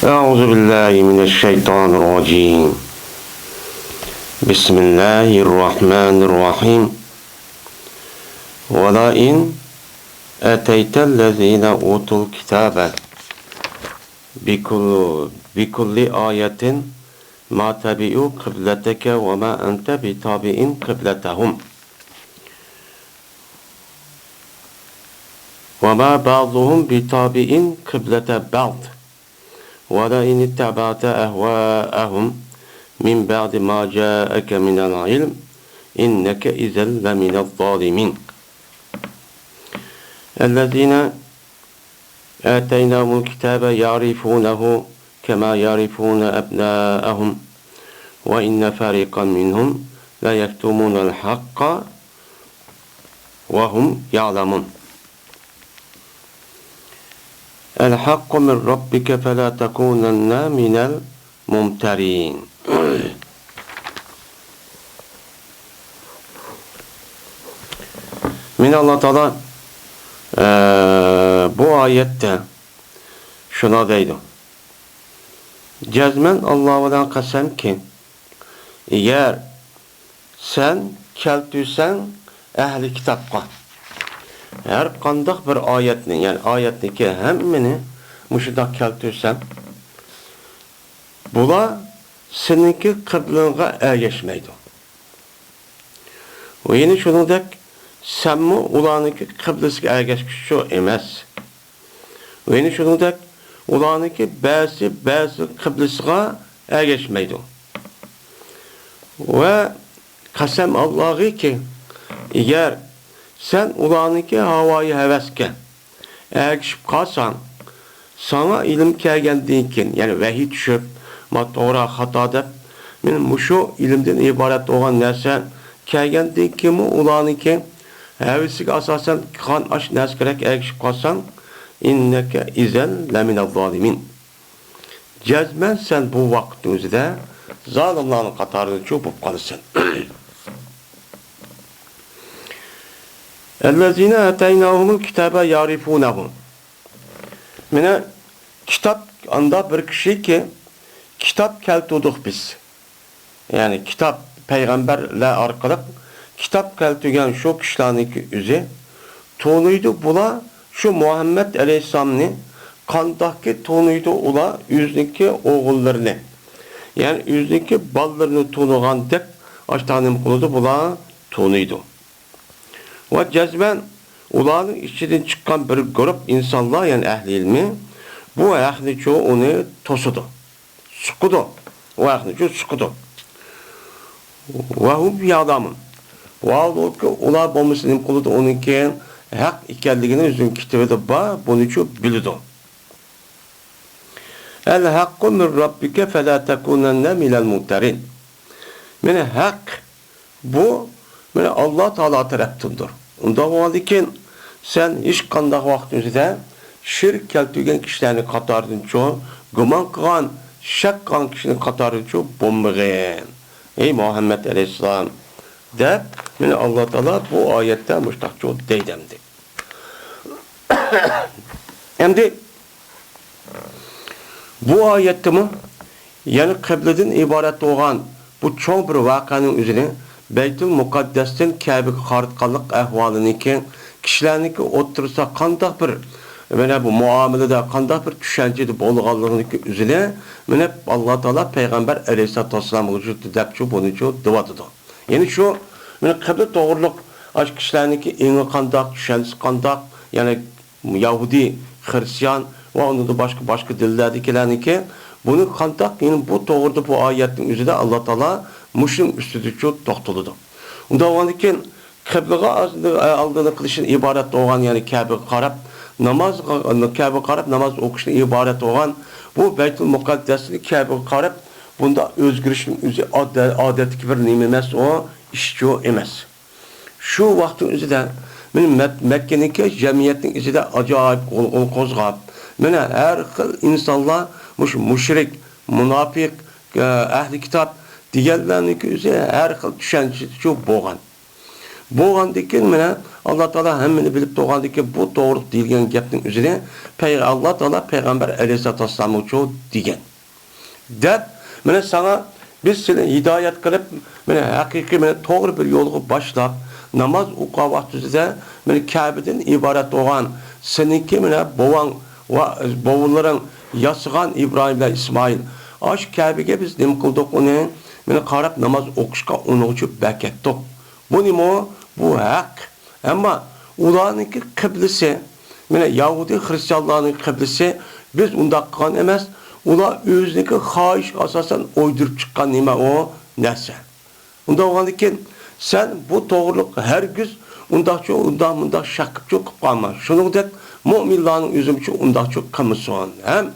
أعوذ بالله من الشيطان الرجيم بسم الله الرحمن الرحيم ولئن أتيت الذين أوتوا الكتاب بكل آية ما تبعوا قبلتك وما أنت بتابع قبلتهم وما بعضهم بتابع قبلة بعض ولئن اتبعت أهواءهم من بعد ما جاءك من العلم إنك إذا لمن الظالمين الذين آتيناهم الكتاب يعرفونه كما يعرفون أبناءهم وإن فريقا منهم لا يكتمون الحق وهم يعلمون الحق من ربك فلا تكونن من الممترين. Min Allah Teala bu ayette şuna deydi. Cezmen Allah'dan kasem ki eğer sen keltüsen ehli kitapka her kandak bir ayetini yani ayetniki hemmini muşudak keltüsen bula seninki kıblığına ergeçmeydi. Ve yine şunu dek sen mi ulanıki kıblısına ergeçmiş şu emez. Ve yine şunu dek ulanıki bazı kıblısına ergeçmeydi. Ve kasem Allah'ı ki eğer sen ulanıki havayı heveske ergişip kalsan sana ilim kelgendiğinkin yani vehiy düşüp doğru hata dep benim şu ilimden ibaret olan nerse kelgendiğinkin mi ulanıki hevesik asasen kan aş neskerek ergişip kalsan inneke izen leminel zalimin cezmen sen bu vaktinizde zalimlerin katarını çubup kalırsın. اَلَّذِينَ اَتَيْنَاهُمُ الْكِتَابَ يَعْرِفُونَهُ Mine kitap anda bir kişi ki kitap keltuduk biz. Yani kitap peygamberle arkalık kitap keltügen şu kişilerin üzü tonuydu bula şu Muhammed Aleyhisselam'ın kandaki tonuydu ula yüzdeki oğullarını yani yüzdeki ballarını tonuğan tek açtanım kuludu bula tonuydu. Ve cezben ulanın içinden çıkan bir grup insanlar yani ehli ilmi bu ehli çoğu onu tosudu. Sıkıdı. O ehli çoğu sıkıdı. Ve hum yadamın. Ve o ki ulan bombasının kulu da onunki hak ikenliğini üzüm kitabı da ba bunu çoğu bildi. El hakku min rabbike fe la tekunenne minel mumterin. Yani hak bu yani Allah Teala tarafındır. Onda olandikin sen hiç kandak vaktinizde şirk keltügen kişilerini katardın çoğu, güman kılan, şak kılan kişinin katardın çoğu bombağın. Ey Muhammed Aleyhisselam de yani Allah Teala bu ayette müştak çoğu deydemdi. Hem de bu ayette mi yani kıbleden ibaret olan bu çoğu bir vakanın üzerine Beytül Mukaddes'ten Kabe qaratqanlıq əhvalınınki kişilerinki otursa qandaq bir mana bu muamelede qandaq bir düşüncede bolğanlığınınki üzüne mana Allah Taala Peygamber Aleyhissalatu vesselam vücudu depçu bunu ço duvatıdı. Yani şu mana qibla doğruluq aş kişilerinki eni qandaq düşüncesi qandaq yani Yahudi, Hristiyan ve onun da başka dillerdekilerninki bunu qandaq yani bu doğruda bu ayetin üzerinde Allah Taala Muşum üstüdü çok toxtuludu. Onda olandikin kıblığa aldığını kılışın ibaret olan yani Kabe qarab namaz okuşun ibaret olan bu Beytül Mukaddes'li Kabe qarab bunda özgürüşün üzü adetki bir nimemes o işçi o emez. Şu vaktin üzüde Mekke'ninki cemiyetin üzüde acayip onu kozgab. Mene her xil insanlar müşrik, münafik, ehli kitap diğerlerinki üzere her xil düşüncesi çok boğan. Bo'lgandan mana Alloh taolo hammani bilib turgandan bu to'g'ri deyilgan gapning o'zida Alloh taolo payg'ambar alayhisolatu vasallam uchun degan. Deb mana sana biz seni hidoyat qilib, mana haqiqiy mana to'g'ri bir yo'lga boshlab, namoz o'qish vaqtida mana Ka'badan iborat bo'lgan seniki mana bovan va bovularing yasıgan İbrahim ve İsmail. Aş Kabe'ge biz nima qildik uni? Mana qarab namoz o'qishga uni uchun beketdik. Bu nima? Bu haq. Ammo ularningki qiblasi, mana Yahudi Hristiyanlarning qiblasi biz unda qilgan emas. Ular o'ziniki xohish asosan o'ydirib chiqqan nima o narsa. Unda bo'lgandan sen bu to'g'riliq hargiz unda shak qilib qolma. Shuningdek mu'minlarning o'zim uchun undaqcha qilmasin. Ham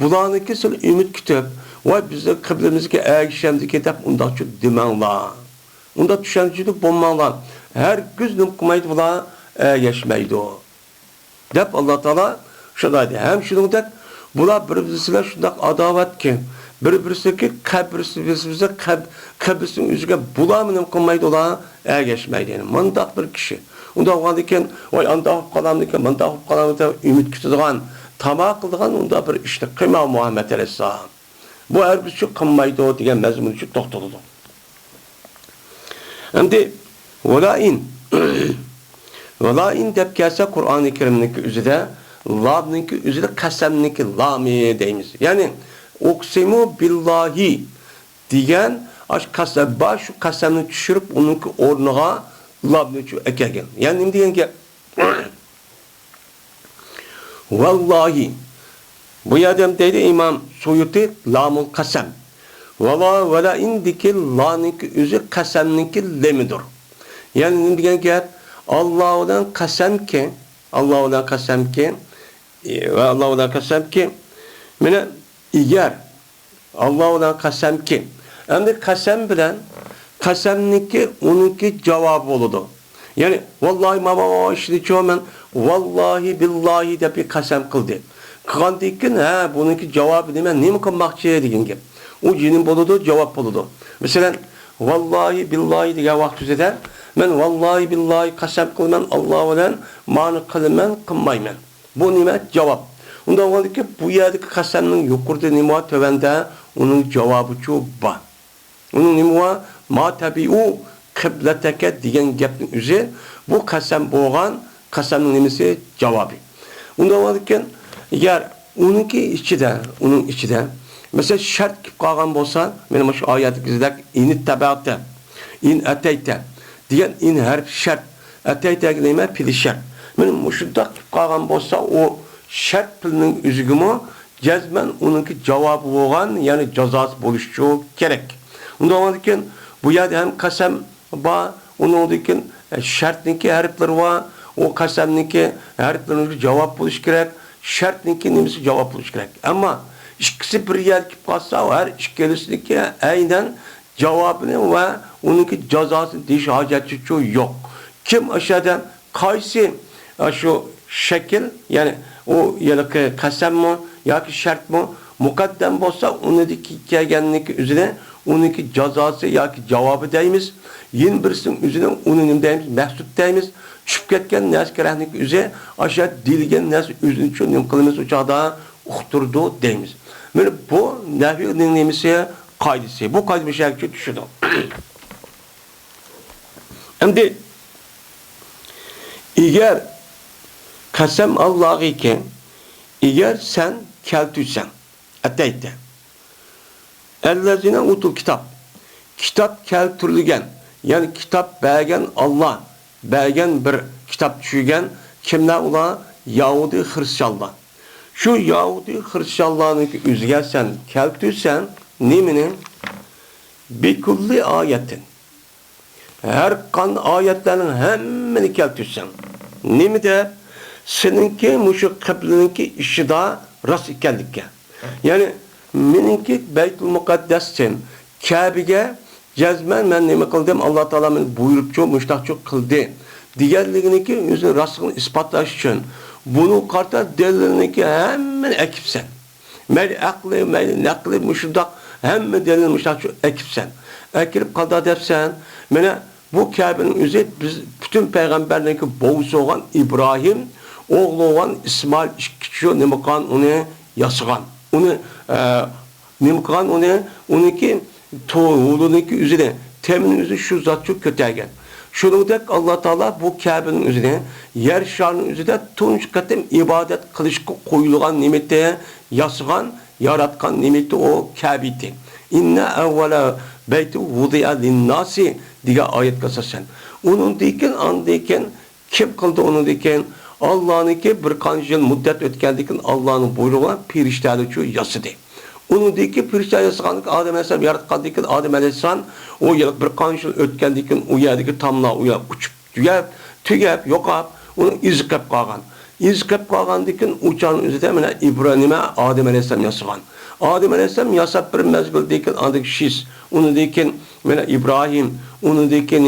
bularniki sil umid kutib va bizni qiblimizga ergishamiz ketib undaqcha demanglar. Unda tushunchilik bo'lmanglar. Hargiz nim qilmaydi bular ergashmaydi. Deb Alloh taolo shunday deydi. Ham shuningdek bular bir-birisiga shunday adovatki, bir-birisiga qabrisiga qabrisining o'ziga bular nim qilmaydi ular ergashmaydi. Mundaq bir kishi unda olgandan voy anda olib qolamdikan, munda olib qolamdikan deb umid kutadigan, tamom qiladigan unda bir ishni qilma Muhammad alayhisalom. Bu har bir shu qilmaydi degan mazmun uchun to'xtaladi. Endi valain deb kelsa Qur'oni Karimning o'zida labninki o'zida qasamniki lami deymiz. Ya'ni uqsimu billahi degan ash qasaba shu qasamni tushirib uningki o'rniga labni uchun ekelgan. Yani nima degan gap? Vallahi bu yerda deydi İmam Suyuti lamul qasam. Vala indiki laniki o'zi qasamniki lemidir. Yani nima degan gap? Allohdan qasamki mana agar Allohdan qasamki endi qasam bilan qasamniki uniki javob bo'ladi. Yani vallahi mama ishni cho'man vallahi billahi deb qasam qildi. Qilgandan ha buniki javobi nima qilmoqchi degan gap. U jinin bo'ladi, javob bo'ladi. Masalan, vallahi billahi degan vaqtida men vallahi billahi qasam qilman Alloh bilan ma'ni qilaman, qilmayman. Bu nima javob. Unda o'g'ildiki bu yerdagi qasamning yuqorida nima tövanda uning javobi chu bor. Uning nima ma tabiu qiblataka degan gapning o'zi bu qasam bo'lgan qasamning nimasi javobi. Unda o'g'ildiki agar uning ichida mesela shart kelib qolgan bo'lsa, mana shu oyatimizdagi in tabata, in atayta degan in harf shart. Atayta nima? Pil shart. Mana shundoq kelib qolgan bo'lsa, o shart pilning o'zigimi jazman uningki javobi bo'lgan, ya'ni jazosi bo'lishi kerak. Unda o'g'ildiki bu yerda ham qasam bor, uningdiki shartniki harflari bor, o qasamniki harflariga javob bo'lishi kerak, shartniki nimasi javob bo'lishi kerak. Ammo ikkisi bir yerga kelib qolsa, har ikkisiniki aynan javobini va uningki jazosini deyish hojati yo'q. Kim o'shada qaysi shu shakl, ya'ni o yalaqi qasammi yoki shartmi muqaddam bo'lsa, uniki kelganligi o'zida uniki jazosi yoki javobi deymiz. Yin birisining o'zida uni nima deymiz? Mahsub deymiz. Tushib ketgan naskarahning o'zi o'sha dilgan narsa o'zini uchun nima qilamiz o'chada uqtirdi deymiz. Mana bu nahvning nimasi qoidasi. Bu qoida mishakchi tushidi. Endi agar qasam Allohga agar sen keltirsan atayda allazina utul kitap keltirilgan, ya'ni kitap bergan Allah, bergan bir kitap tushirgan kimlar ular? Yahudi Hristiyanlar. Şu Yahudi Hristiyanlarning o'ziga sen keltirsan nimani? Bikulli ayetin. Her kan ayetlerin hemmini keltirsan. Nimi de seninki muşu kıblinki işi da rast ekanlikka. Yani meninki Beytul Muqaddas'tim. Kabe'ge cezmen men nima qildim? Allah Taala men buyurupçu, müştahçu kıldı. Diğerliğiniki özünü rastını ispatlaş için bunu karta deliliniki hemen ekipsen. Meyli aklı, meyli nakli, müşudak hemen delil müştahçu ekipsen. Ekilip kalda depsen, mene bu Kabe'nin üzeri biz bütün peygamberlerin boğusu olan İbrahim, oğlu olan İsmail kişi nemakan onu yasıgan. Onu nemakan onunki oğlununki üzeri teminin üzeri şu zat çok kötüyken. Şunudek Allah Teala bu Kabe'nin üzerine yer şarının üzerinde tunç katım ibadet kılışkı koyulgan nimette yasıgan, yaratkan nimette o Kabe'di. İnne evvela beyti vudi'a linnasi diye ayet kasasen. Onun deyken kim kıldı onu deyken Allah'ın ki bir kaç yıl müddet ötkendiyken Allah'ın buyruğuna pirişteli şu yasıdı. Onun deyki pirişteli yasıganlık Adem Aleyhisselam yaratkan deyken Adem Aleyhisselam o yıl bir kaç yıl ötkendiyken o yerdeki tamla o yer uçup tügep yokap onun iz kep kalgan. İz kep kalgan deyken uçağın üzerinde İbrahim'e Adem Aleyhisselam yasıgan. Adem Aleyhisselam yasap bir mezgil deyken adık şiz. Onu deyken İbrahim, onu deyken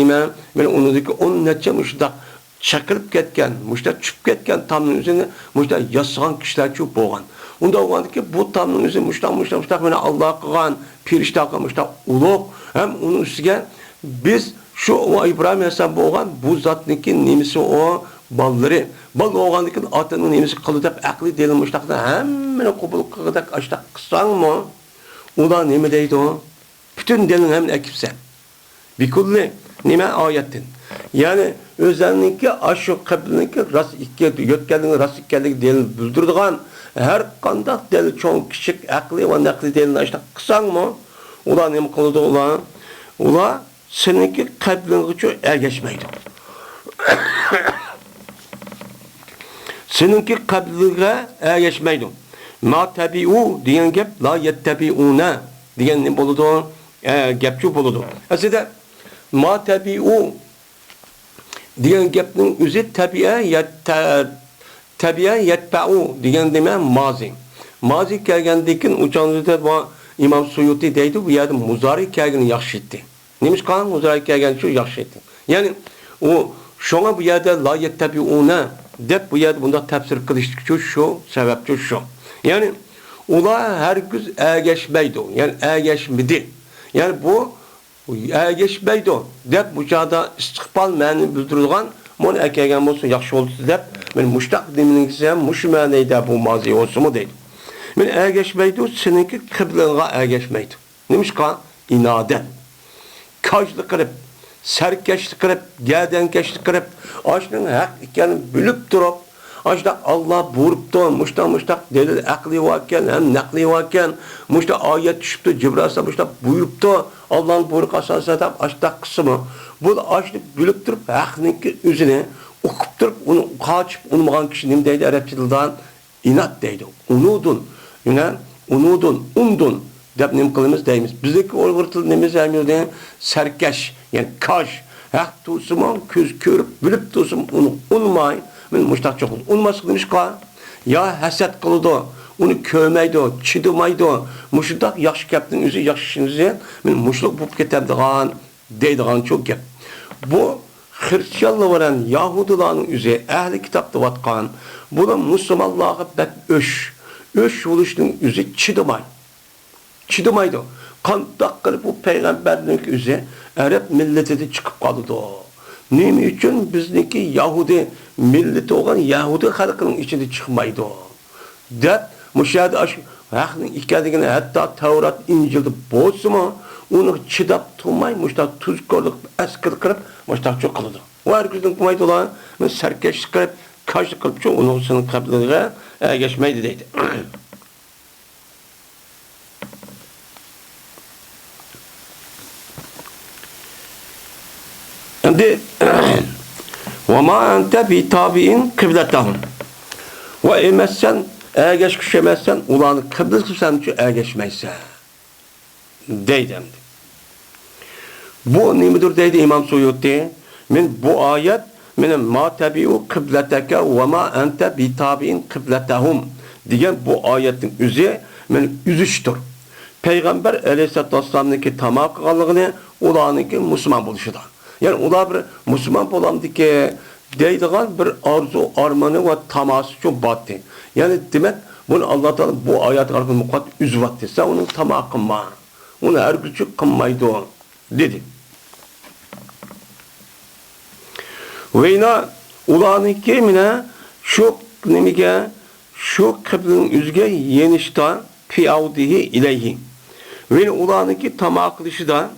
onu deyken onun netçe müştak çakılıp ketken, müştak çüp ketken tamın üzerine müştak yasıgan kişiler çok boğan. Onda olgandı ki bu tamın üzerine müştak Allah kıgan, piriştak müştak uluk hem onun üstüge biz şu o İbrahim Aleyhisselam boğan bu zatniki nimisi o balları. Bal oğandıkın atının nemisi kılıdıp aklı delil müştakta hemen kubul kılıdak açtak kısan mı? Ula nemi deydi o? Bütün delin hemen ekipse. Bir kulli nime ayettin. Yani özellikle aşı kıblinki rast iki yötkenliğin rast ikkenliği delil bildirdiğin her kandak delil çoğun küçük aklı ve nakli delini açtak kısan mı? Ula nemi kılıdı ula? Ula seninki kıblinki çok ergeçmeydi. Seninki kabliğe ergeçmeydi. Ma tabi'u diyen gep la yettebi'una diyen ne buludu? Gepçu buludu. Aslında ma tabi'u diyen gepnin üzü tabi'e yetba'u diyen deme mazi. Mazi kelgendikin uçağınızda İmam Suyuti deydi bu yerde muzari kelgeni yakşitti. Neymiş kan muzari kelgeni şu yakşitti. Yani o şuna bu yerde la yettebi'una dep bu yerde bunda tefsir kılıştık şu sebep şu. Yani ula herkes ergeçmeydi. Yani ergeçmedi. Yani bu ergeçmeydi. Dep bu çağda istikbal məni bildirilgan bunu erkegen olsun yaxşı oldu dep men muştak deminin ise muş məneydi bu mazi olsun mu deydi. Men ergeçmeydi seninki kıblığına ergeçmeydi. Neymiş kan? İnaden. Kajlı kırıp serkeşlik kırıp, gerdenkeşlik kırıp, aşının hak iken bülüp durup, aşda Allah buyuruptu, muştak delil akli vakken, hem nakli vakken, muşta ayet düşüptü, Cibras'a muşta buyuruptu, Allah'ın buyruk asasında aşda kısmı. Bu da aşlık bülüp durup, hakkınınki üzerine okup durup, onu kaçıp, unumağan kişi nimdeydi, Arapça dilden inat deydi. Unudun, undun. Dep nim kılımız deyimiz. Bizdeki Uygur nemiz emir deyin serkeş yani kaş. Hak tuğsumun köz körüp bülüp tuğsum onu unmayın. Men muştak çok oldu. Unması demiş ka. Ya haset kılıdı. Onu kövmeydi o. Çıdımaydı o. Muştak yakşı keptin üzü yakşı işinizi. Men muşluk bu ketebdiğen deydiğen çok gep. Bu Hristiyanlı veren Yahudilerin üzü ehli kitapta vatkan. Bu da Müslümanlığa bek öş oluşunun üzü çıdımaydı. Kandak kılıp bu peygamberlik üzere Arap milleti de çıkıp kaldı o. Neymi için bizdeki Yahudi milleti olan Yahudi halkının içinde çıkmaydı o. Dep müşahede aşk hakkının hikayetine hatta Tevrat İncil'de bozdu mu onu çıdap tutmay müştak tuzkorluk eskir kırıp müştak çok kıldı. O herkesin kumaydı olan serkeşlik kırıp kaçlık kılıp çok onun senin kabileliğe geçmeydi deydi. Şimdi وَمَا أَنْتَ بِتَابِئِنْ قِبْلَتَهُمْ وَاِمَسَّنْ eğer geçmezsen ulanı kıblesi için eğer geçmezsen deydim. Bu nimidir deydi İmam Suyuti. Min bu ayet min ma tabi'u kıbleteke ve ma ente bitabi'in kıbletehum diyen bu ayetin üzü min üzüştür. Peygamber Aleyhisselatü Vesselam'daki tamam kıllığını ulanınki Müslüman buluşudan. Yani ular bir Müslüman olamdı ki deydiğen bir arzu, armanı ve taması çok battı. Yani demek bunu Allah Teala bu ayet arasında mukaddes üzvattı. Sen onun tamamı kılma. Onu her küçük kılmaydı o. Dedi. Veyna ulaniki mine şu nimige şu kıblın üzge yenişta piyavdihi ileyhi. Ve ulaniki tamaklışı da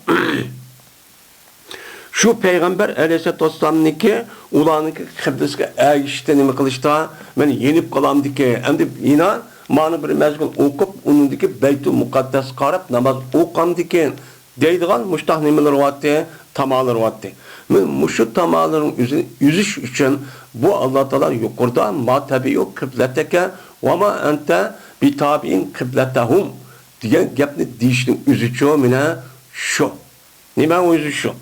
şu Peygamber Aleyhisselatü Vesselam'nınki ulaniki kıblısıga erişte nime kılışta ben yenip kalamdiki hem de yine mani bir mezgul okup onundaki Beytul Mukaddes karab namaz okamdiki deydiğen muştah nimeler vaatti tamalar vaatti. Muşu tamaların yüzüş için bu Allah Teala yukarıda ma tabiyu kıbleteke ve ma ente bitabiin kıbletehum diyen gapni deyişinin üzücü mine şu. Nime o yüzü şu.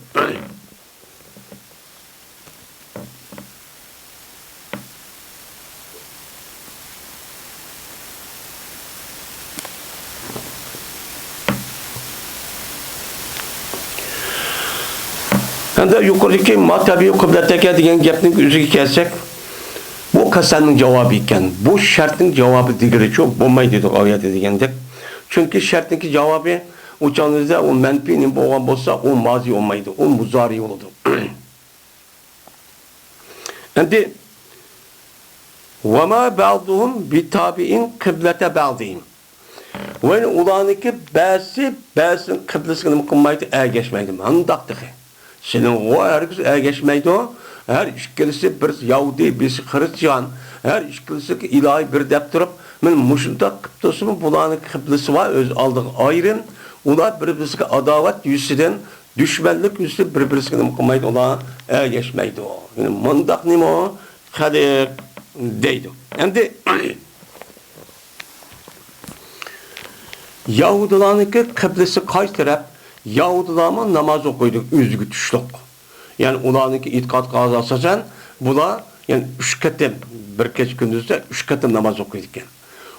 Endi yukarıdaki matabi kıbleteke diyen gapning üzüge kelsek bu kasanning cevabı ekan. Bu şartning cevabı digiriço bo'lmaydi deb oyat degandek. Çünkü şartning cevabı uçağınızda o menfinin bo'lgan bo'lsa o mazi olmaydı. O muzari olurdu. Endi وَمَا بَعْضُهُمْ بِتَابِئِنْ قِبْلَةَ بَعْضِهِمْ ve ulaniki bäsinin kıblesini kılmaydı, ergeçmeydi. Handaqtığı. Senin o herkes ergeçmeydi o. Her işkilisi bir Yahudi, birisi Hristiyan, her işkilisi ilahi bir dep durup, men muşunda kıptosumun bulanın kıblesi var, öz aldığı ayrın, ular birbirisi adavat yüzüden, düşmanlık yüzüden birbirisini kılmaydı, ona ergeçmeydi o. Yani mandak nime o, kadir deydi. Hem de Yahudilarınki kıblesi kaç taraf? Yahudilarma namaz okuydu, üzgü tüşlük. Yani onlarınki itikat kazansacan, bula yani 3 katım, bir geç gündüzde 3 katım namaz okuydu.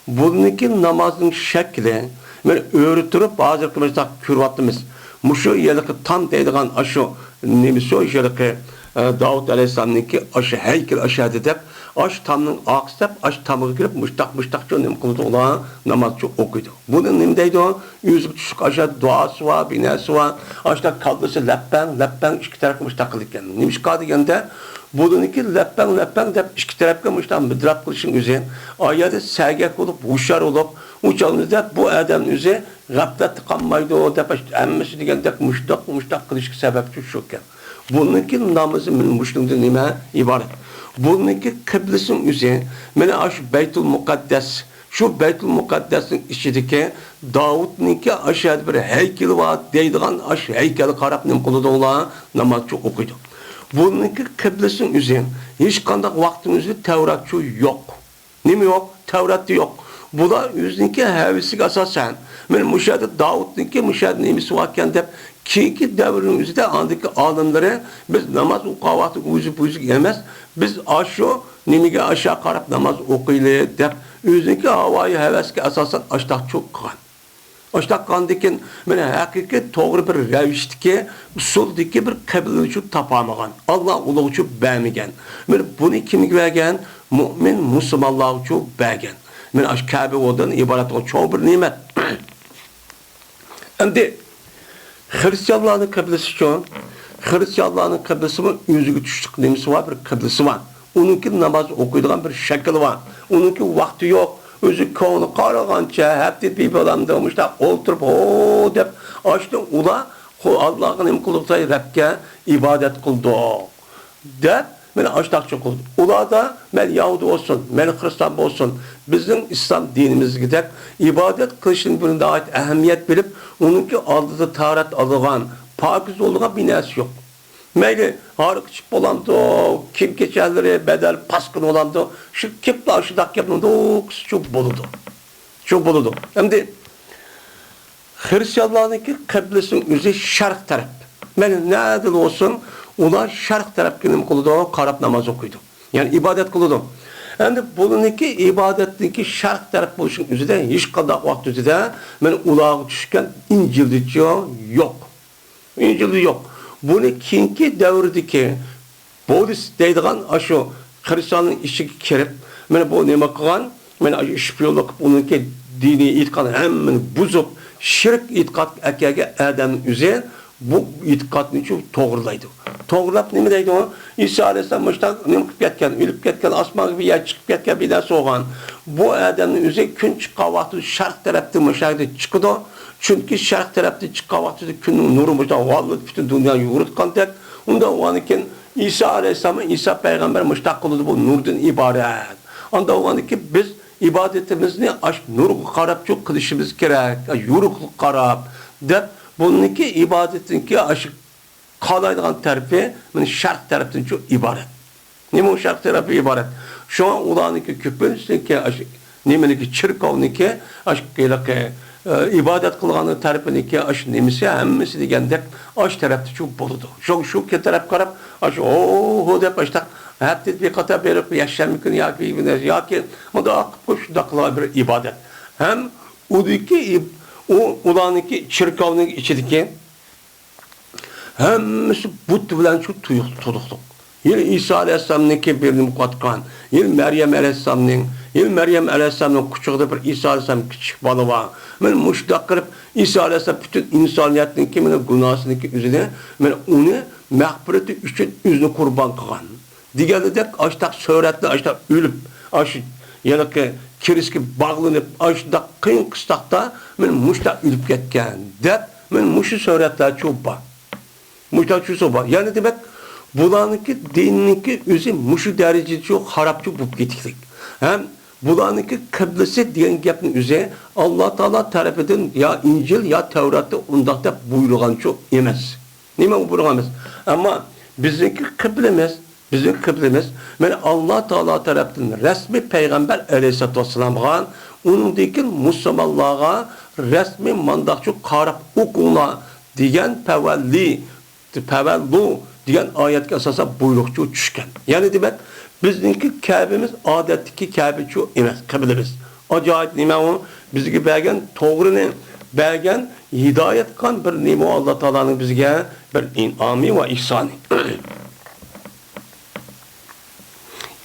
Bununki namazın şekli, ben öğretirip bazı arkadaşlar kürvattımız. Muşu yelik tam deydiğen aşı, nemisi o yelik Davut Aleyhisselam'ınki aşı heykel aşı dedip, aş tamının aksep, aş tamığı girip müştak çoğunum kılıdı olan namazcı okuydu. Bunun nemdeydi o? Yüzük düşük aşağı duası var, binası var. Aşağı kaldısı leppen, iki tarafı müştak kılıkken. Nemiş kaldı yanında? Bununki leppen deyip iki tarafı müştak müdrap kılışın üzerine. Ayada sergek olup, huşar olup, uçağınızda bu adamın üzerine gaflet tıkanmaydı o deyip, emmesi diyen deyip müştak kılışık sebepçi şukken. Bununki namazı müştakta nime ibaret. Bununki kıblesin üzerine, mene aş Beytul Mukaddes, şu Beytul Mukaddes'in içindeki Davud'unki aşağıda bir heykeli var, deydiğen aş heykeli karab nem kılıda olan namazçı okuydu. Bununki kıblesin üzerine, hiç kandak vaktin üzerine Tevratçı yok. Nemi yok? Tevrat'ta yok. Bu da yüzünki hevesik asasen, mene müşahede Davud'unki müşahede nemisi varken de ki devrin üzerinde andaki alimleri biz namaz ukavatı uyuzup yemez. Biz aşağı nimige aşağı karab namaz okuyla deyip özünki havayı heveske asasen aştak çok kan. Aştak kan diken mene hakiki doğru bir reviştiki usuldiki bir kıblını tapamagan. Allah uluğu beğenmegen. Mene bunu kim vergen? Mümin Müslümanlar çok beğen. Mene aş Kabe odan ibaret o çok bir nimet. Şimdi Hristiyanların kıblesi şu, Hristiyanların kıblesinin yüzüge düştük nemisi var, bir kıblesi var. Onunki namaz okuyduğun bir şekli var. Onunki vakti yok. Özü konu karagança, hepti bir adam demiş de oturup o deyip açtı. Ula Allah'ın emkulukta Rab'ke ibadet kıldı. Deyip beni açtakçı kıldı. Ula da ben Yahudi olsun, ben Hristiyan olsun. Bizim İslam dinimiz gidek. İbadet kılışın birinde ait ehemmiyet bilip onunki aldığı taharet alıgan, pakiz olduğuna binası yok. Meyli harık çıp olandı, kim geçerleri bedel paskın olandı, şu kipla şu dak yapıldı, o çok boludu. Çok boludu. Hem de Hristiyanlarınki kıblesinin üzeri şark taraf. Meyli ne adil olsun, ona şark taraf günüm kılıdı, karab namaz okuydu. Yani ibadet kılıdı. Hem de bununki ibadetteki şark taraf buluşun üzerinde hiç kadar vakti üzerinde ben ulağı düşürken İncil'de yok. İncil'de yok. Bunu kinki devrdeki Budist deydiğen aşı Hristiyanın işi kerip ben bu neme kılan ben işpiyonluk bununki dini itikadı hemen bozup şirk itikat ekege adamın üzerine bu itikadni to'g'rilaydi. To'g'rilab nima deydi u? Isa alayhisalom mushta nima qilib ketgan, o'lib ketgan, osmonga bir yer chiqib ketgan bir narsa bo'lgan. Bu odamning o'zi kun chiqqan vaqtida sharq tarafdan mushayda chiqdi. Chunki sharq tarafdan chiqqan vaqtida kunning nuri mushta vallat butun dunyoni yo'ritgandek, unda o'ganikin İsa alayhisalom, İsa payg'ambar mushta qildi bu nurdan iborat. Unda o'ganiki biz ibadetimizni aş nurga qarab çok qilishimiz kerak. Yo'riqlik qarab deb buniki ibadetinki aş qalaydigan tarafi mana sharq tarafdan çok iborat. Nima o sharq tarafi iborat? Şu an ularniki ko'pincha aş nimaniki chirkovniki aş kelaqi ibadet qilgani tarafıniki aş nimasi hammasi degandek aş tarafda çok bo'ladi. Şu taraf qarab aş o deb başta hatta bir qata berib yaşam mümkün yoki bunda şundaqlar bir ibadet. Hem udiki ularniki chirkovning ichidagi hammasi but bilan shu tuyuqliq. Yil İsa alayhisalomniki birini qatqan, yil Maryam alayhisalomning kuchug'ida bir İsa alayhisalom kichik bola bor. Men mushtaq qilib İsa alayhisalom bütün insoniyatniki meni gunosiniki o'zida men uni mag'firati uchun o'zini qurbon qilgan. Deganidek aştaq suratni aştaq o'lib, aş yanaki kiriski bağlanıp aştaq qiyin qistaqda men mushtaq o'lib ketgan deb men mushu suratlar çok bor. Mushtaq shu bor. Yani demek bularniki dinniki o'zi mushu darajada çok harapçı bo'lib ketdik. Hem bularniki qiblasi degan gapning o'zi Alloh taolo tarafidan ya İncil ya Tevratda undaqda buyurgan çok emas. Nima buyurgan emas? Ama bizniki qiblamiz bizim kıblemiz, yani Allah Teala tarafından resmi Peygamber Aleyhisselatü Vesselam'a, onundaki Müslümanlığa resmi mandakçı karab okuna diyen pevellu diyen ayetki esasa buyrukçu düşken. Yani demek bizdeki Kabe'miz adetteki Kabe çok emas, kıblemiz. Acayip nime o, bizdeki belgen doğrunu, belgen hidayet kan bir nime Allah Teala'nın bizge bir inami ve ihsani.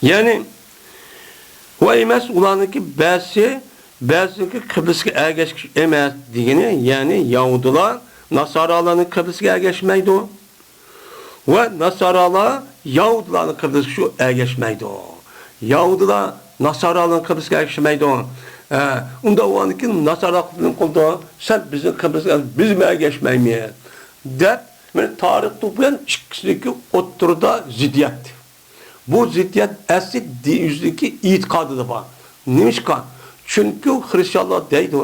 Yani o emas ularniki ba'ziki Kıbrısga ergashib emas degani, yani Yahudilar Nasaralarning Kıbrısga ergashmaydi va Nasaralar Yahudilarning Kıbrısga ergashmaydi. Yahudilar Nasaralarning Kıbrısga ergashmaydi. Unda ularniki Nasaralarning qildi, sen bizni Kıbrısga biz ergashmaymiz deb men tarixda bilan ikkisiki o'ttirda ziddiyat. Bu ziddiyet eski yüzdeki itikadı da var. Nimişka? Çünkü Hristiyanlar deydi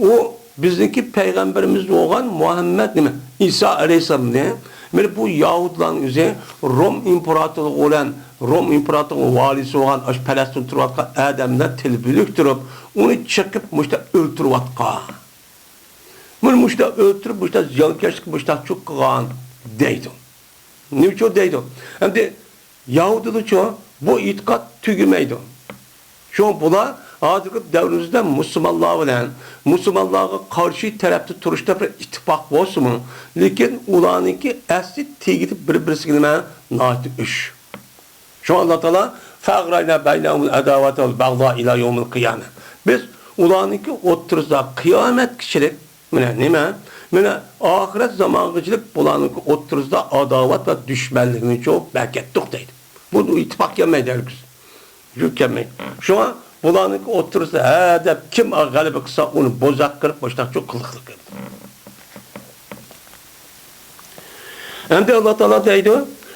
o bizdeki peygamberimiz olan Muhammed ne mi? İsa Aleyhisselam ne? Yani bu Yahudilerin üzerine Rom İmparatorluğu olan Rom İmparatorluğu valisi olan Palestin turvatka Adem'den tilbülük durup onu çekip muşta öldürüvatka. Bunu muşta öldürüp muşta ziyankeşlik muşta çok kılan deydi. Niçin deydi? Hem de Yahudilikçe bu itikat tügümeydi. Şu an bular hazırki devrimizde Müslümanlığa karşı tarafta turuşta bir ittifak olsun mu? Lakin ulanınki asli tegidip birbirine naati iş. Şu an Allah Teala فَاغْرَيْنَا بَيْنَهُمُ الْاَدَاوَةَ وَالْبَغْضَاءَ اِلَى يَوْمِ الْقِيَامَةِ. Biz ulanınki oturuzda kıyamet kişilik nime? Ahiret zamanıcılık bulanınki oturuzda adavat ve düşmanlığını çok bekettik deydi. Bu ittifak yemeği dergiz. Yüklemeyi. Şu an bulanınki oturursa hedef kim galiba kısa onu bozak kırıp başta çok kılıklık edin. Hem de Allah Teala deydi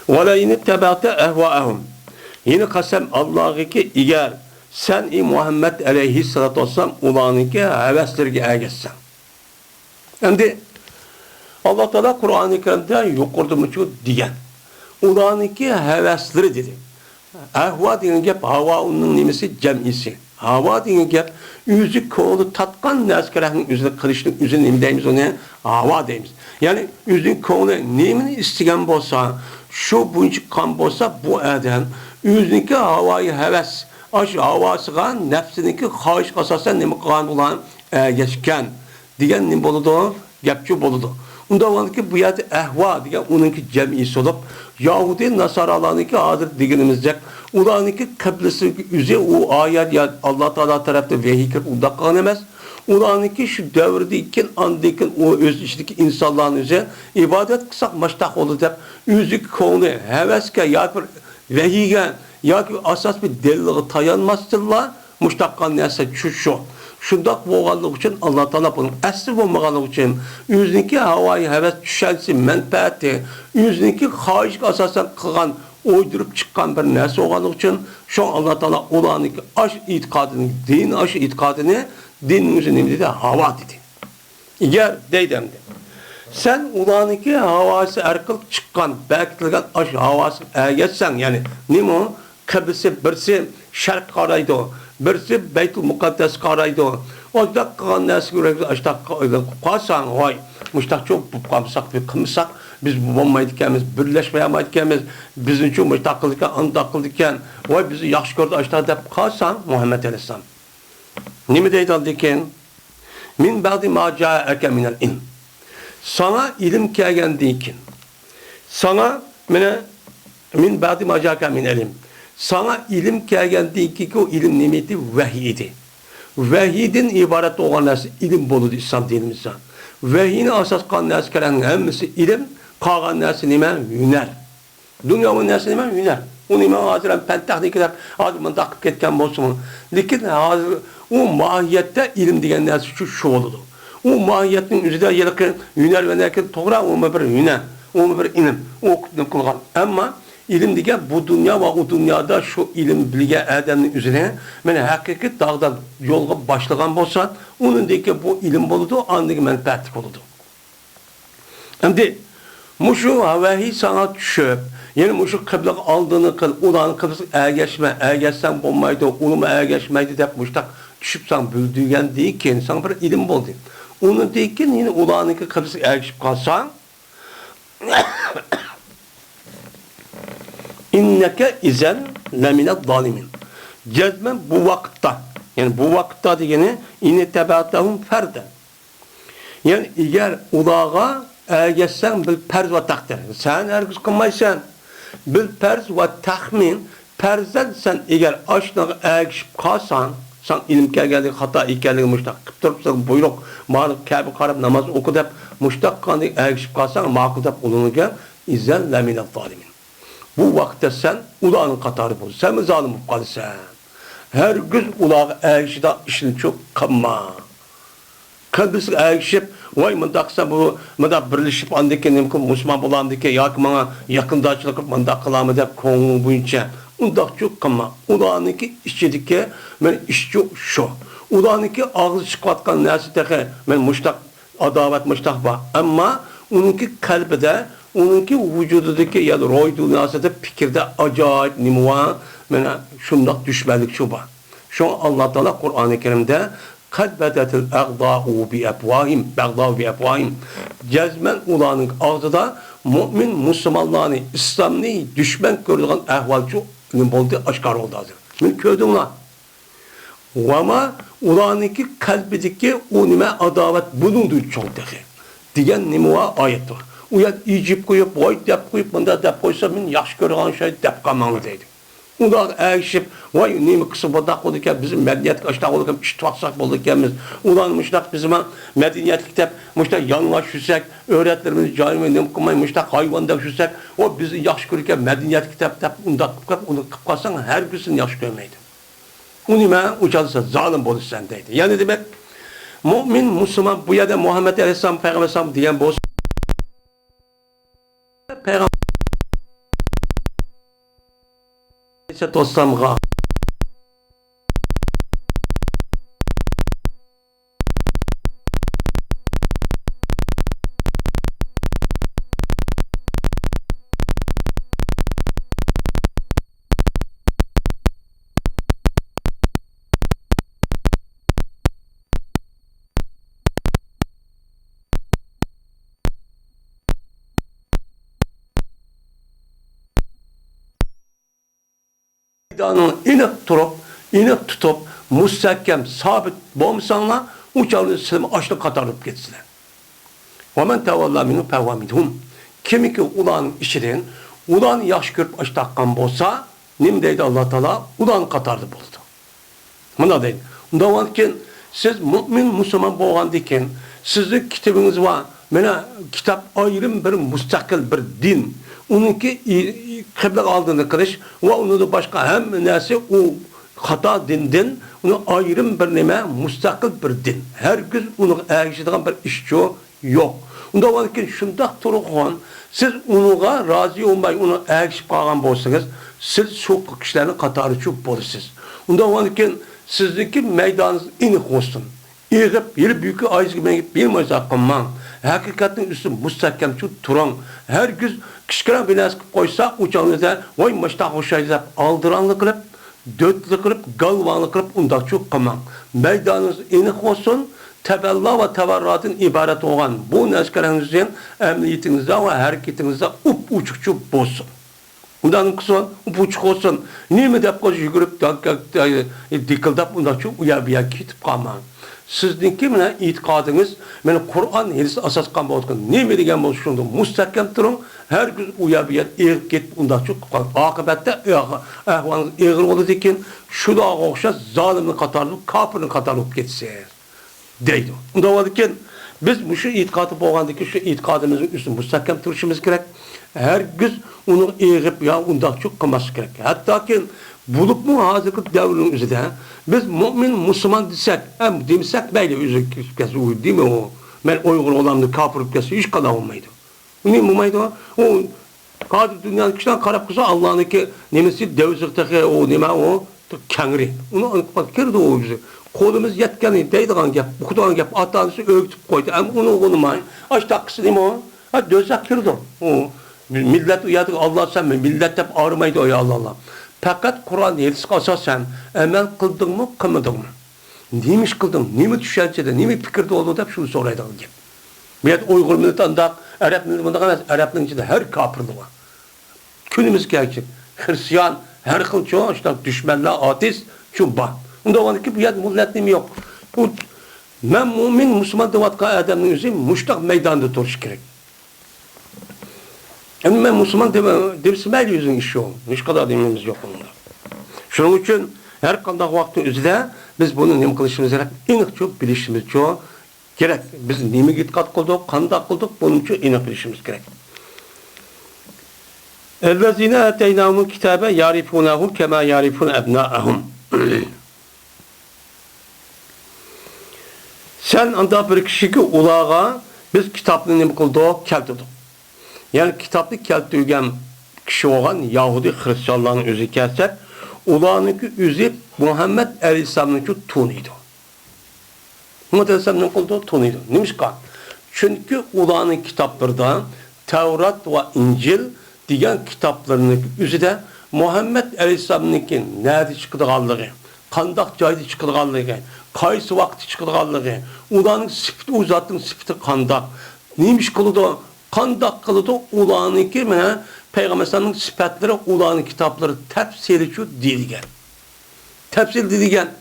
وَلَيْنِ تَبَعْتَ اَهْوَاءَهُمْ. Yine kasem Allah'ı ki eğer sen Muhammed aleyhissalatü vesselam ulanınki heveslerine ergeçsen. Hem de Allah Teala Kur'an-ı Kerim'de yukarıda mıçı diyen ulanınki hevesleri dedi. Ahva denen gap hava onun nimesi cemisi. Hava denen gap yüzü kolu tatkan neskerahın yüzüne kılıçın yüzüne nemi deyimiz ona hava deyimiz. Yani yüzün kolu nemini isteyen bolsa, şu bunca kan bolsa bu adam yüzündeki havayı heves, aşı havasıga nefsininki hayiş asasen nemi kan olan geçken diyen nemi boludu, gapçı boludu. Unda var ki bu yerde ehva diye onunki cemisi olup Yahudi Nasaralarınki hazır diginimizcek ulanınki kıblesi üzeri o ayet ya Allah Teala tarafta vehiy kırıp unda kalemez Ulaniki şu devirde iken andikin o öz içindeki insanların üzerine ibadet kısak maştak olur deyip üzük konu heveske ya bir vehiyge ya ki asas bir deliliğe tayanmazsınlar muştakkan neyse şu. Şundak boğanlık için Allah Teala bunun asıl olmaganlık için üzünki havayı heves düşelsi menfaati üzünki hayiş asasen kılgan oydurup çıkan bir nerse olganlık için şu Allah Teala olanı aş itikadını din aş itikadını dinimizin ne dedi hava dedi. Eğer deydem de sen ulaniki havası erkek çıkan bekleyen aş havası geçsen yani ne o birisi şark karaydı birisi Beytül Mukaddes karaydı o da kalan neresi göre işte kasan vay müştak çok bu kamsak bir kımsak biz bu olmaydıkemiz birleşmeyemeydikkemiz bizim için müştaklıkken antaklıkken vay bizi yaxşı gördü işte deyip kasan Muhammed Aleyhisselam ne mi deydi aldıkken min ba'di ma ca'eke minel ilm sana ilim gelgendiğikin sana min ba'di ma ca'eke minel ilm sana ilim gelgendiğikin o ilim nimeti vehiydi. Vehiyden ibaret olan nesi ilim boludu İslam dinimizden. Vehiyini asas kan nesi kelen hemmisi ilim, kalan nesi nime hüner. Dünyanın nesi nime hüner. O nime hazır penteknikler adımın takip ketken bolsun. Lakin hazır o mahiyette ilim diyen nesi şu oldu. O mahiyetin üzerinde yelken hüner ve nekin toğra o bir hüner, o bir ilim, o kılgan. Ama ilim diye bu dünya ve o dünyada şu ilim bilge edenin üzerine yani hakiki dağdan yolga başlayan olsa onun deki bu ilim boludu andaki menfaatlik oldu. Şimdi muşu vahiy sana çöp yani muşu kıblık aldığını kıl ulanı kıblık geçsen olmaydı uluma geçmeydi deyip muştak düşüp sana büldüğün değil ki insan bir ilim buldu. Onun değil ki yine ulanı kıblık geçip kalsan İnneke izen lemine zalimin. Cezmen bu vakitte. Yani bu vakitte diyeni inne tebaatahum ferden. Yani eğer ulağa geçsen bil perz ve takdir. Sen herkes kılmaysan bil perz ve tahmin perzden sen eğer aşnağı geçip kalsan sen ilim geldiği hata ikenliği müştak. Kıptırıpsan buyruk mağlup kâbi karab namaz oku deyip müştak kandı geçip kalsan makul deyip olunurken izen lemine zalimin. Bu vakitte sen ulağın katarı bul. Sen mi zalim kalırsan? Her gün ulağı eğişide işini çok kılma. Kalbisi eğişip vay mındaksa bu mında birleşip andaki nemkin Müslüman bulandaki yakmana yakındaçılık mında kılamı da konu boyunca undak çok kılma. Ulağınki işçidiki men işçi şu. Ulağınki ağzı çıkvatkan nesi teke men muştak adavet muştak var. Ama onunki kalbide onunki vücudundaki ya da roy dünyasında fikirde acayip nimuva şundak düşmelik şu var. Şu an Allah Teala Kur'an-ı Kerim'de kalbedetil a'da'u bi efvahim cezmen ulanın ağzıda mümin Müslümanlarını İslam'ını düşman gördüğün ehvalcu oldu aşkar oldu hazır. Min kördün lan. Ama ulanınki kalbideki o nime adavet bulundu çok dehi. Diyen nimuva ayet var. Uyat icip koyup, boy dep koyup, bunda dep koysa min yaxşı görülen şey dep kalmanı deydi. Ular eğişip, vay neymi kısa badak olurken, bizim medeniyet kaçtak olurken, iştivaksak olurken biz, ulanmıştak bizim medeniyet kitap, müştak yanlış yüksek, öğretlerimiz cahil nem kılmayı, müştak hayvanda yüksek, o bizi yaxşı görürken medeniyet kitap dep, onu kıpkalsan her birisini yaxşı görmeydi. O nime ucalırsa zalim bolur sen deydi. Yani demek, mümin, Müslüman, bu yerde Muhammed Aleyhisselam, Peygamber Aleyhisselam diyen bu Peygamber Aleyhisselam'a inek tutup, müstehkem, sabit bomsanlar, uçağın üstüne açlık katarıp geçsinler. وَمَنْ تَوَالَّا مِنُوا فَهْوَ Kimi ki ulan işirin, ulan yaş görüp açtakkan bolsa, nem deydi Allah Teala, ulan katardı buldu. Buna deydi. Ondan ki, siz mümin Müslüman bo'lgandan sizning kitabınız var. Mana kitap ayrım bir müstakil bir din. Onunki kıbla aldığını kılış ve onu da başka hem nesi o hata dinden onu ayrım bir neme müstakil bir din. Her gün onu eriştiğin bir işçi yok. Onda var ki şundak turğun siz onuğa razı olmay onu erişip kalgan bolsanız siz çok kişilerin katarı çok bolursunuz. Onda var ki sizdeki meydanınız inik olsun. Eğip yeri büyük ayız gibi bir mayıs akılman. Hakikatin üstü müstahkem şu turan. Her gün kişilerin binası koysa uçağınızda vay maçta hoşayız aldıranlı kılıp dörtlü kılıp galvanlı kılıp undak çok kılman. Meydanınız inik olsun. Tebella ve tevarratın ibaret olan bu neskelerinizin emniyetinizde ve hareketinizde uçukçu bozsun. Bundan kısa uçuk olsun. Niye mi deyip koca yugurup dikildap bundan çok uyabiya kitip kalman. Sizdinki mine itikadınız, mene Kur'an hadis asas kalma olsun. Niye mi degen bol şunda müstahkem durun. Her gün uyabiya eğip git bundan çok akıbette ahvanınız eğir olur dikin. Şu da okşa zalimin katarlık, kafirin katarlık geçse. Deydi. Onda varken biz bu şu itikadı boğandaki şu itikadımızın üstüne müstahkem duruşumuz gerek. Her gün onu eğip ya ondan çok kılması gerek. Hatta ki bulup mu hazırlık devrinin üzerinde biz mümin Müslüman desek hem demsek böyle üzerinde değil mi o? Ben Uygur olanlı kafir ülkesi hiç kadar olmaydı. Ne olmaydı o? O kadir dünyanın kişiden karab kısa Allah'ın ki nemesi devzirteki o neme o kengri. Onu kerdi o yüzü. Kolumuz yetkeni deydiğen gap, okuduğun gap, atanısı öğütüp koydu. Ama onu olmayın. Açtakısı değil mi o? Ha dözek kirdi o. Millet uyadık Allah sen mi? Millet hep ağrımaydı o ya Allah. Fakat Kur'an hadisine asasen emel kıldın mı, kılmadın mı? Neymiş kıldın, neymi düşüncede, neymi fikirde oldu da şunu soraydı gibi. Millet Uygur milleti andak, Arap milleti andak, Arap'ın içinde her kapırlığı var. Günümüz gerçek. Hristiyan, her kıl çoğu, işte düşmanlar, ateist, çumba. Onda var ki bu yad milletliğim yok. Bu men mümin Müslüman devatka adamın yüzü muştak meydanda duruş gerek. Yani ben Müslüman devirsimel yüzün işi olun. Hiç kadar dememiz yok onunla. Şunun için her kandak vaktin üzerinde biz bunu nem kılışımız gerek. İnik çok bilişimiz çok gerek. Biz nemi gitkat kıldık, kandak kıldık, bunun için inik bilişimiz gerek. اَلَّذِينَ اَتَيْنَاهُمُ الْكِتَابَ يَعْرِفُونَهُ كَمَا يَعْرِفُونَ اَبْنَاءَهُمْ Sen anda bir kişi ki ulağa biz kitapını nemi kıldık, keltirdik. Yani kitaplı keltirgen kişi olan Yahudi Hristiyanların özü kelsek, ulağınınki özü Muhammed Aleyhisselam'ınki tunuydu. Muhammed Aleyhisselam'ın kıldığı tunuydu. Neymiş ki? Çünkü ulağının kitaplarda Tevrat ve İncil diyen kitaplarının özü de Muhammed Aleyhisselam'ınki nerede çıkıdığanlığı, kandak caydı çıkıdığanlığı, kayısı vakti çıkıdığanlığı, ulağının sifti, o zatın sifti kandak. Neymiş kılıdı? Kandak kılıdı ulağınınki mi? Peygamber Efendimiz'in sıfatları ulağının kitapları tefsiri şu dedigen. Tefsir dedigen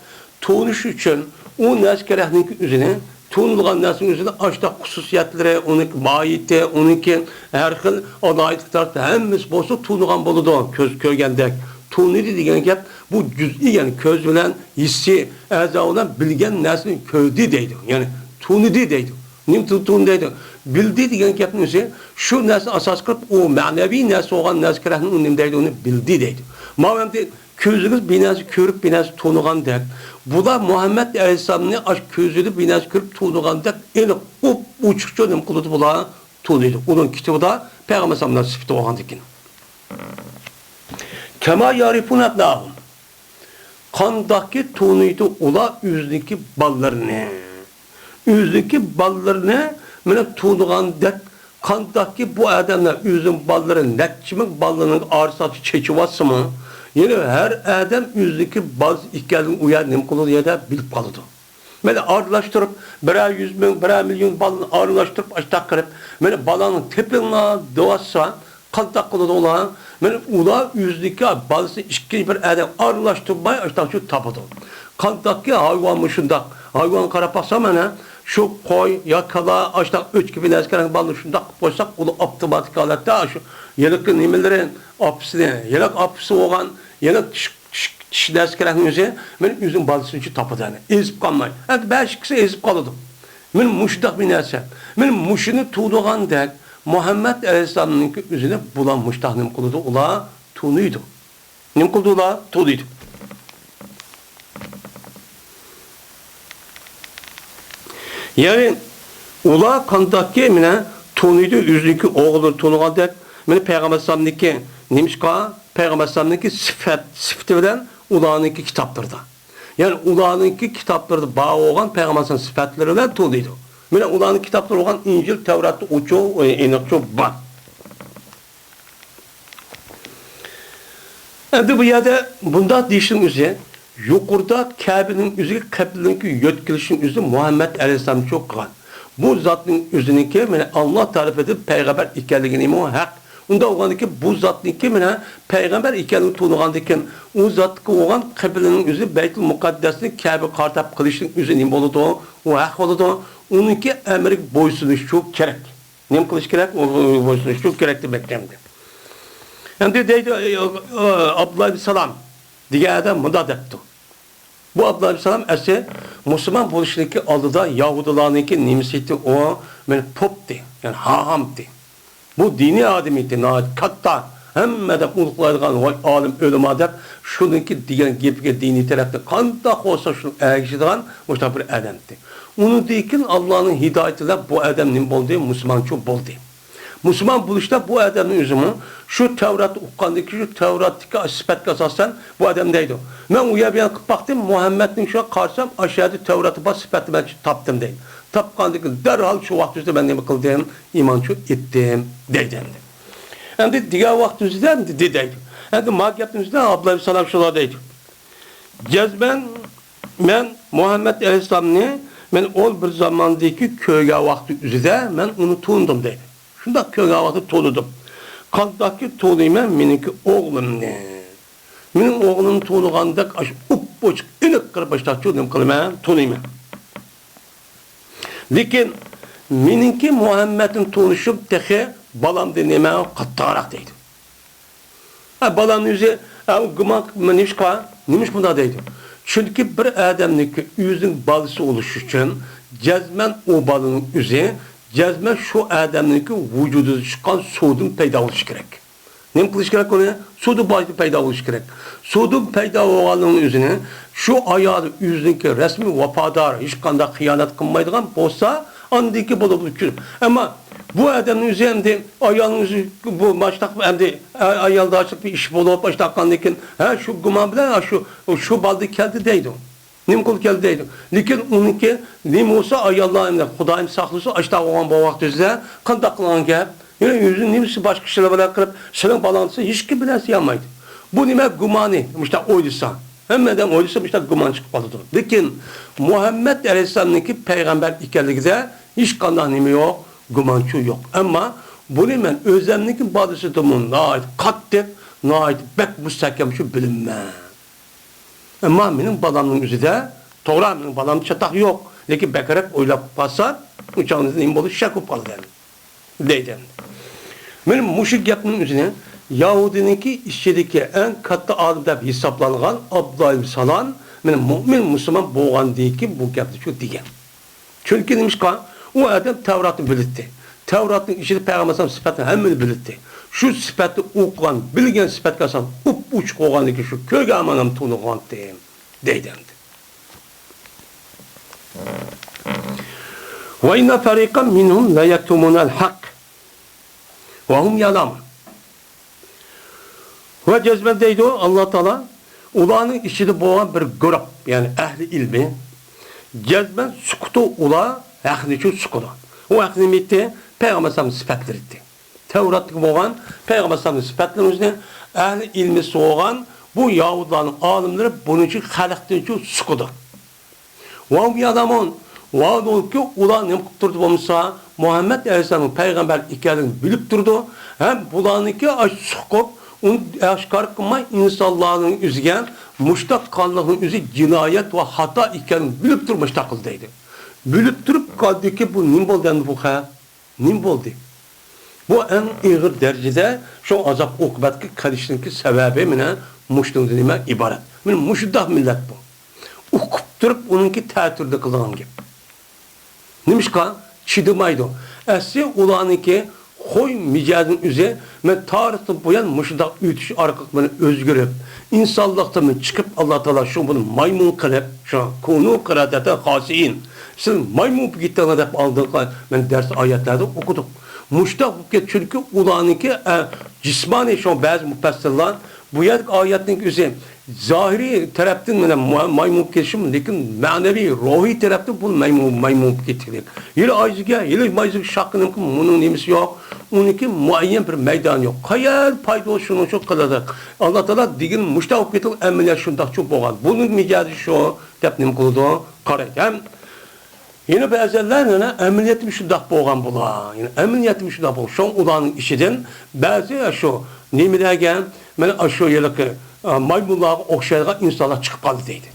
tuğunuş için o neskerehninki üzerine tuğunulgan nesin üzerine açta hususiyetleri, onunki mahiyeti, onunki her xil adayetlikler hemimiz bolsa tuğunugan boludu köz kögendek. Tuğunu dedigen gap bu cüz'i yani köz bilen hissi eza olan bilgen nesin köydi deydi. Yani tuğunu deydi. Nim tuğunu deydi. Bildi degan gapning o'zi shu narsa asos qilib u ma'naviy narsa bo'lgan narsalarni uni deydi, uni bildi deydi. Ma'lumki ko'zingiz binasi ko'rib binasi to'nigandek, bular Muhammad alayhisalomni ash ko'zini binasi ko'rib to'nigandek, endi uchiqcha nim qildi bular to'niydi. Uning kitobida payg'ambar alayhisalomlar sifati bo'lgan ekan. Kama yarifuna abnahum. Qandaki to'niydi ular o'ziniki ballarni. O'ziniki ballarni mene tuğduğandek kandaki bu adamlar üzüm balları netçimin ballarının arsatı çekivatsı mı? Yani her adam yüzdeki bazı ikkelin uyar nem kulu ya da bilip kalıdı. Mene ağırlaştırıp birer 100 bin, birer milyon balını ağırlaştırıp açtak kırıp mene balanın tepinle doğasa kandak kulu da olan mene ula yüzdeki bazı işkili bir adam ağırlaştırmaya açtak şu tapadı. Kandaki hayvanmışındak hayvan karapaksa mene şu koy, yakala, açtak üç gibi neskerin balını şundak koysak, onu optimatik halatda şu yelekli nimelerin apsini, yelek apsı olan, yelek Kişi ders kerakning o'zi men o'zim balısını topadi yani. Ezib qolmay. Endi besh kişi ezib qoladi. Men mushdoq bir narsa. Men mushini tug'digandek Muhammed Aleyhisselam'ın o'zini bulan mushdoq nim qiladi? Ular tunuydi. Nim qildi ular? Tunuydi. Yani ular qandaqki mena tunuydi o'ziniki o'g'li tunugandek meni Peygamber Aleyhisselam'niki nimishqa Peygamber Aleyhisselam'niki sifati bilan ularniki kitaplarida. Yani ularniki kitaplarida bağ olan Peygamber Aleyhisselam sifatları bilan tunuydi. Mena ularning kitapları olan İncil, Tevrat'ta uçu, eniqçu var. Endi bu yerda bunda deyishning o'zi yuqorida Kabe'nin o'ziga Kıble'ninki yetkilishning o'zi Muhammed Aleyhisselam çok qilgan. Bu zatning o'ziniki mena Allah tarif edip peygamber ekanligini mu haq. Unda olgandaki bu zatniki mena peygamber ekanligini tunugandaki o zatga olgan Kıble'nin o'zi Beytul Mukaddesni Kabe qartab qilishning o'zi nima bo'ladi? O haq bo'ladi. Onunki emri boysunish çok kerak. Nima qilish kerak? Boysunish çok kerak demektimdi. Endi deydi Abdullah ibn Salam degan adam bunda debdi. Bu Abdullah ibn Salam esi Müslüman bo'lishlikka oldida Yahudilarniki nimsiti o men popdi, yani hahamdi. Bu dini adamiydi, katta hammada ulug'laydigan olim o'lima deb shuniki degan gapiga diniy tarafda qanday bo'lsa shuni ergishadigan o'sha bir odamdi. Uni dekin Allohning hidoyatida bu odam nim bo'ldi? Musulmoncha bo'ldi. Müslüman buluşta bu adamın üzümü şu Tevrat uqqandaki şu Tevrat'taki sifatga asasen bu adam deydi. Ben uya bir yana baktım Muhammed'in şu an karşısam aşağıda Tevrat'ı bas sifatı ben taptım deydi. Tapqandaki derhal şu vaxtda ben nima qildim? İmançı ettim deydi. Endi diğer vaxtda deydi. Endi magapimizde Abdullah ibn Salam şuna deydi. Cezben ben Muhammed Aleyhisselam'ni men ol bir zamandaki köyge vaxtı üzüde ben onu tuğundum deydi. Şunda köy havası toludum. Kandaki toluyma meniki oğlum ne? Menin oğlum toluğandak uppoçuk inik kırbaçta çoğunum kılma toluyma. Lakin meninki Muhammed'in toluşup tehe balam deneme kattarak deydi. Balam yüzü gımak nimiş bunda deydi. Çünkü bir adamdaki yüzün balısı oluş için cezmen o balının yüzü cezme şu adamdaki vücudu çıkan sudun peyda oluş gerek. Ne kılış gerek onu? Sudu başta peyda oluş gerek. Sudun peyda olanın yüzüne şu ayağı yüzündeki resmi vefadar, hiç kanda hıyanet kılmaydıgan olsa andaki bulabilir. Ama bu adamın üzerinde ayağının yüzü bu başta hem de ayağında açık bir iş bulup başta kandaki şu guman bile şu baldı geldi deydi. Nim kul geldiydi. Lakin onunki nim olsa ayallarında Xudayım saxlısı açta olan bu vaxtda qandaqlanan gap. Yani yüzün nimsi başka kişiler bilan qilib, senin balansı hiç kim bilan siyamaydı. Bu nima gumani, işte oylusa. Hemmeden oylusa işte guman çıkıp qalıdı. Lakin Muhammed Aleyhisselam'ınki peygamber ekanligida hiç qandaq nima yo'q, gumançı yok. Ama bu men özlemniki badısı tomun nait qattiq, nait bek müstahkam şu bilinme. Ama benim balamın üzerinde, doğru benim balamın çatak yok. Lakin bekerek oylap bassa, uçağınızın imbolu şakıp kalır deyden. Benim muşik yapının üzerine, Yahudi'ninki işçideki en katlı alimde hesaplanılan Abdullah ibn Salam, benim mümin Müslüman boğan değil ki bu yaptı şu diyen. Çünkü demiş ki, o adam Tevrat'ı bilitti. Tevrat'ın içinde Peygamber'in sıfatını hemen bilitti. Şu sıfatı okuyan, bilgen sıfat kasan, uç koğandaki şu köyge amanım tuğnuğan deydendi. Ve inne fariqan minhum la yaktumunal hak ve hum yalamun. Ve cezben deydi o Allah Teala ulanın içinde boğan bir grup yani ehli ilmi cezben sukutu ula ehli için sukutu. O ehli bitti Peygamber'in sıfatları etti. Tevrat'taki boğan Peygamber sallallahu sıfatlarının üzerine ehli ilmi soğan bu Yahudilerin alimleri bunun için halktan için sıkıdı. Ve bir adamın vaad ki ulan ne kurturdu olmuşsa Muhammed Aleyhisselam'ın peygamber hikayelerini bilip durdu. Hem bulanınki sıkıp onu aşkar kılmay insanların üzgen muştak kanlığın üzü cinayet ve hata hikayelerini bilip durmuş takıldıydı. Bilip durup kaldı ki bu nim oldu bu ha? Nim oldu? Bu en ağır derecede şu azap okubetteki karıştığındaki sebebi mine muşdan nima iborat. Mana mushundoq millat bu. O'qib turib uningki ta'tirda qilgan gap. Nimishqa chidamaydi. Asli ularniki qo'y mijozning o'zi men tarixdan buyon mushundoq o'tish orqali meni o'zgarib, insonlikdan chiqib Alloh taolo shu buni maymun qilib, shu kunu qiradata xosiin. Siz maymun gitdinglar deb oldingi men dars oyatlarda o'qidik. Mushtoq bo'lib chunki ularniki jismoniy shu ba'zi mufassirlar bu yer oyatning o'zi zahiri tarafdan mana maymun ketishim, lekin ma'naviy ruhiy tarafdan bu maymun ketdik. Yil oyziga, yil mayziga shaqqinim buning nimasi yo'q. Uniki muayyan bir maydon yo'q. Qayer paydo shuni shu qiladi. Alloh taolo degan mushtoq ketib amaliyat shundoqchi bo'lgan. Buning mijozi shu deb nim qildi, qarang. Yine bazılar emniyetim şundak boğan bular. Yani emniyetim şundak boğan. Şu ulanın işiden bazı şu nemilerken ben şu yılki maymunlar okşayla insanlar çıkıp kaldı deydi.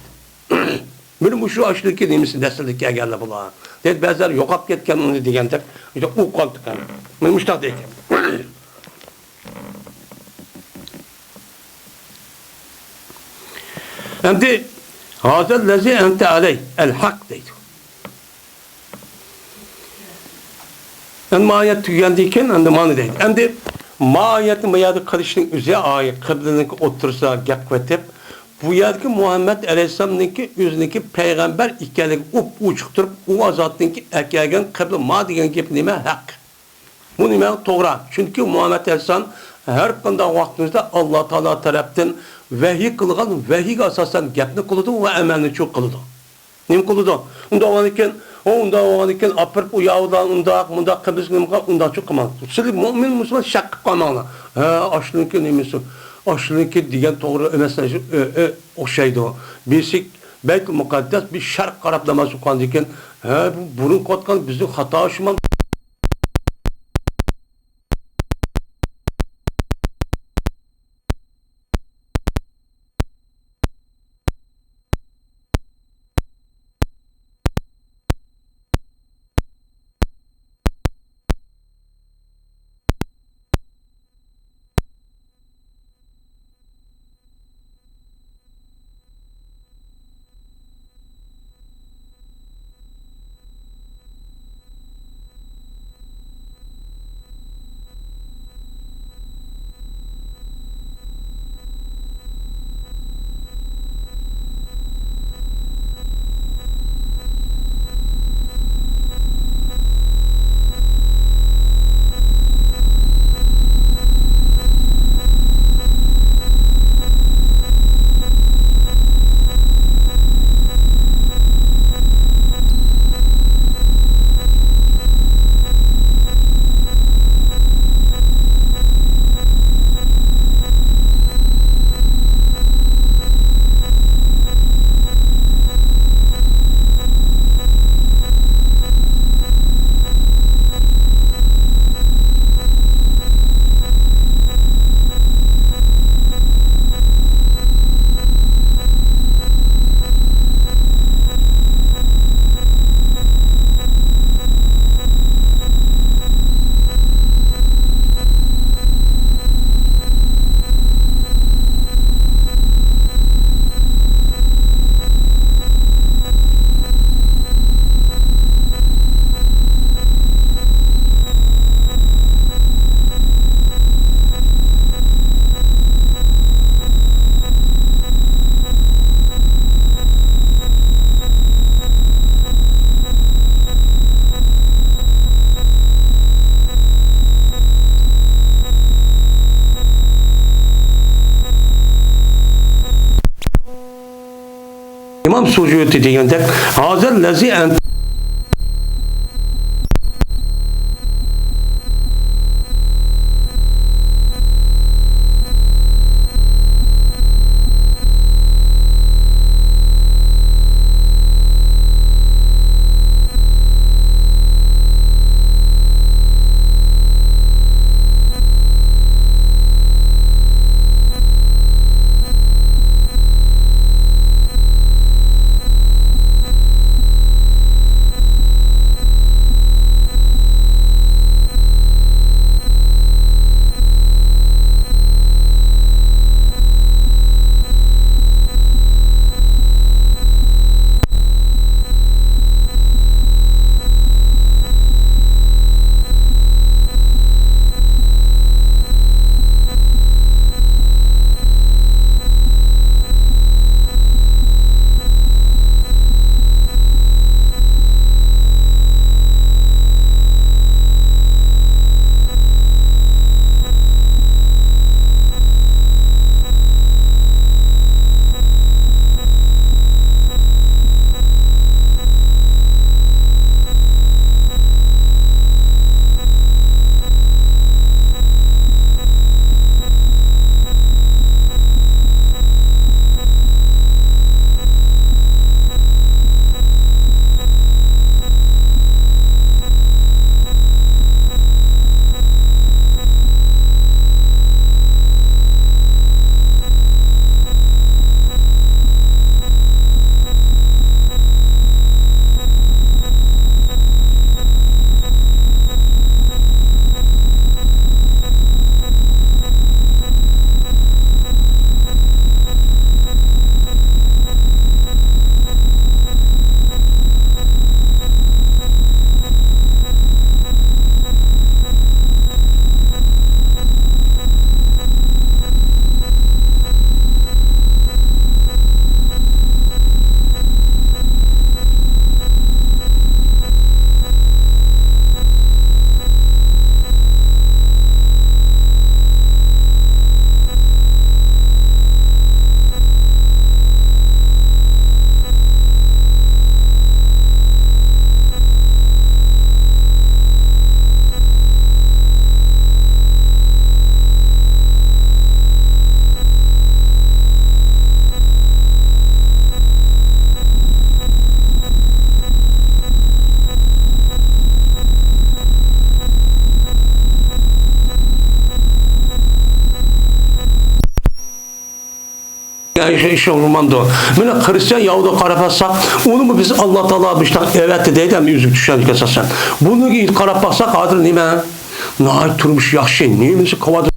Benim bu şu aşırı nemisin derslik geldi bular. Dedi bazılar yokap ketken onu diyen tek işte o kaldı kan. Ben müştak değil. Şimdi hazır lezi ente aley el hak deydi. Mahiyet tüyendiyken mana deydi. Endi mahiyetin bu yerde kılışının üzeri ayet kıblinin otursa gap ketip bu yerdeki Muhammed Aleyhisselam'ınki özündeki peygamber ikenlik uçuk durup o azatınki erkeğin kıble ma degen gap nime hak. Bu nime doğru. Çünkü Muhammed Aleyhisselam her kanda vaktimizde Allah Teala tarafından vahiy kılgan vahiy asasen gapni kılıdı ve emelini çok kılıdı. Nim kılıdı? Onda olanıken apırıp o yağdan unda kıbrısınımga onda çok kımal. Siz mümin Müslüman şak kımalına. Aşlınki neymişsin? Aşlınki diyen doğru mesela o şeydi o. Birisi belki mukaddes bir şark karaplaması kandiken bu burun kotkan bizi hata aşıman. İmam Suyuti degende hazır lezi iş romandı. Mene Hristiyan Yahudi qarab baxsaq, onu mu biz Allah Taala bizdən evet deyəndə üzük düşərik əsasən. Bunu qarab baxsaq hazır nimə? Nəhayət turmuş yaxşı, neyimizi qavadı